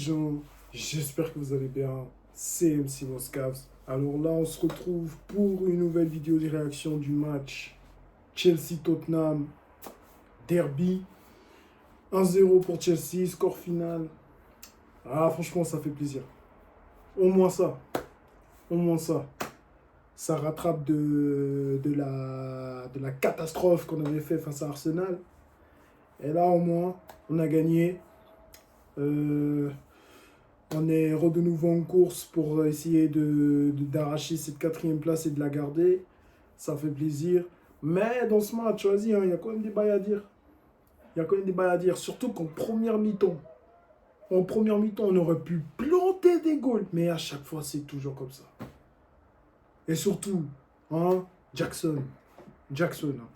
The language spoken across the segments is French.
gens, j'espère que vous allez bien, c'est MC Moscavs. Alors là, on se retrouve pour une nouvelle vidéo de réaction du match Chelsea-Tottenham Derby. 1-0 pour Chelsea, score final. Ah, franchement, ça fait plaisir. Au moins ça. Au moins ça. Ça rattrape de la catastrophe qu'on avait fait face à Arsenal. Et là, au moins, on a gagné. On est de nouveau en course pour essayer d'arracher cette 4e place et de la garder. Ça fait plaisir. Mais dans ce match, vas-y, il y a quand même des bails à dire. Il y a quand même des bails à dire. Surtout qu'en première mi-temps, on aurait pu planter des goals. Mais à chaque fois, c'est toujours comme ça. Et surtout, hein, Jackson. Hein.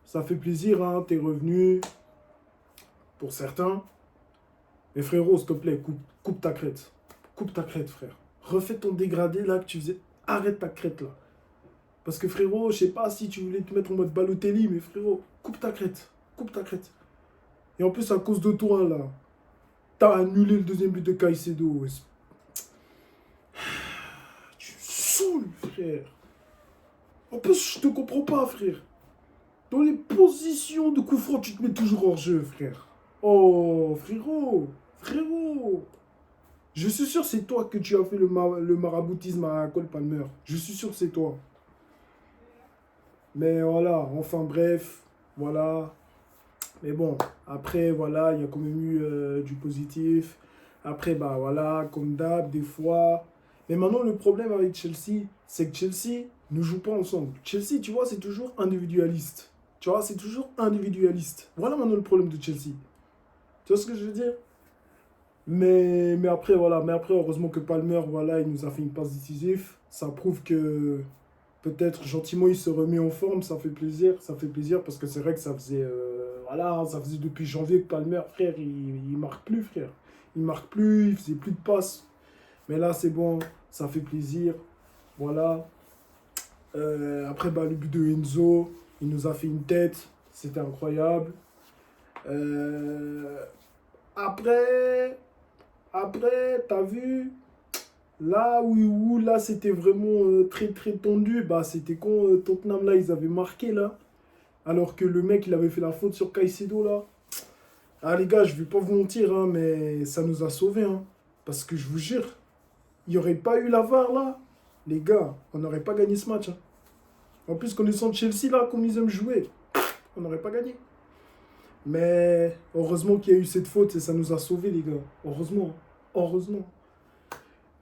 Ça fait plaisir, hein, t'es revenu. Pour certains. Mais frérot, s'il te plaît, coupe ta crête. Coupe ta crête, frère. Refais ton dégradé là que tu faisais. Arrête ta crête là. Parce que frérot, je sais pas si tu voulais te mettre en mode Balotelli, mais frérot, coupe ta crête. Coupe ta crête. Et en plus, à cause de toi là, t'as annulé le 2e but de Caicedo. Tu saoules, frère. En plus, je te comprends pas, frère. Dans les positions de coup franc, tu te mets toujours hors jeu, frère. Oh, frérot. Je suis sûr c'est toi que tu as fait le maraboutisme à Cole Palmer. Je suis sûr c'est toi. Mais voilà, enfin bref, voilà. Mais bon, après, voilà, il y a quand même eu du positif. Après, bah voilà, comme d'hab, des fois. Mais maintenant, le problème avec Chelsea, c'est que Chelsea ne joue pas ensemble. Chelsea, tu vois, c'est toujours individualiste. Tu vois, c'est toujours individualiste. Voilà maintenant le problème de Chelsea. Tu vois ce que je veux dire? Mais après, voilà. Mais après, heureusement que Palmer, voilà, il nous a fait une passe décisive. Ça prouve que peut-être gentiment il se remet en forme. Ça fait plaisir. Ça fait plaisir parce que c'est vrai que ça faisait, voilà, ça faisait depuis janvier que Palmer, frère, il marque plus, frère. Il marque plus, il faisait plus de passes. Mais là, c'est bon. Ça fait plaisir. Voilà. Après, bah, le but de Enzo, il nous a fait une tête. C'était incroyable. Euh, après. T'as vu, là où là, c'était vraiment très, très tendu. Bah, c'était quand Tottenham, là, ils avaient marqué, là. Alors que le mec, il avait fait la faute sur Caicedo, là. Ah, les gars, je vais pas vous mentir, hein, mais ça nous a sauvés, hein. Parce que je vous jure, il n'y aurait pas eu la VAR, là. Les gars, on n'aurait pas gagné ce match, hein. En plus, connaissant Chelsea, là, comme ils aiment jouer, on n'aurait pas gagné. Mais heureusement qu'il y a eu cette faute et ça nous a sauvés, les gars. Heureusement. Heureusement.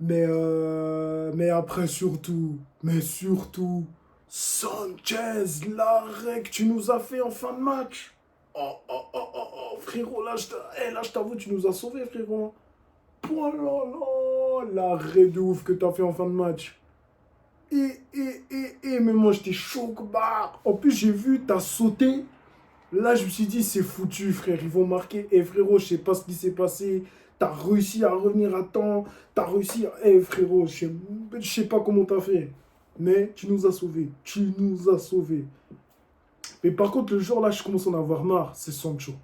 Mais après, surtout, Sanchez, l'arrêt que tu nous as fait en fin de match. Frérot, là, je t'avoue, tu nous as sauvés, frérot. Oh là là, l'arrêt de ouf que t'as fait en fin de match. Mais moi, j'étais chaud que barre. En plus, j'ai vu, t'as sauté. Là, je me suis dit, c'est foutu, frère. Ils vont marquer. Et frérot, je sais pas ce qui s'est passé. T'as réussi à revenir à temps. T'as réussi à... frérot, je sais pas comment t'as fait. Mais tu nous as sauvés. Tu nous as sauvés. Mais par contre, le jour là, je commence à en avoir marre. C'est Sancho.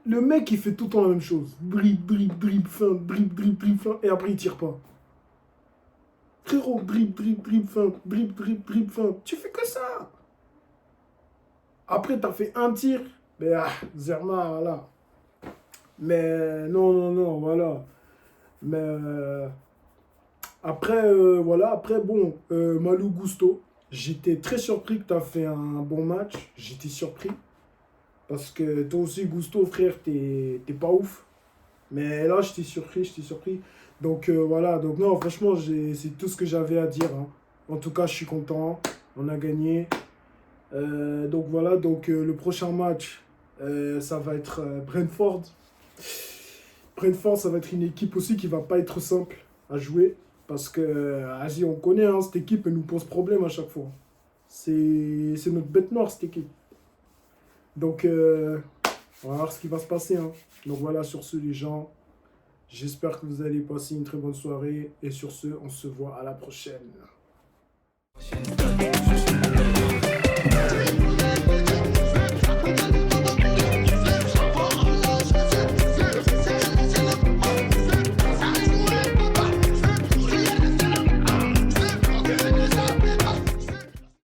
Le mec, il fait tout le temps la même chose. Dribble, fin, dribble, fin. Et après, il tire pas. Frérot, dribble, fin. Tu fais que ça. Après, t'as fait un tir. Mais Zerma, voilà. Mais non, voilà. Mais après, voilà. Après, bon, Malou Gusto. J'étais très surpris que tu as fait un bon match. J'étais surpris. Parce que toi aussi, Gusto, frère, t'es pas ouf. Mais là, j'étais surpris. Donc voilà. Donc non, franchement, c'est tout ce que j'avais à dire, hein. En tout cas, je suis content. On a gagné. Donc voilà. Donc le prochain match, ça va être Brentford. Brentford, ça va être une équipe aussi qui va pas être simple à jouer. Parce que, on connaît, hein, cette équipe, elle nous pose problème à chaque fois. C'est notre bête noire, cette équipe. Donc, on va voir ce qui va se passer, hein. Donc voilà, sur ce, les gens, j'espère que vous allez passer une très bonne soirée. Et sur ce, on se voit à la prochaine.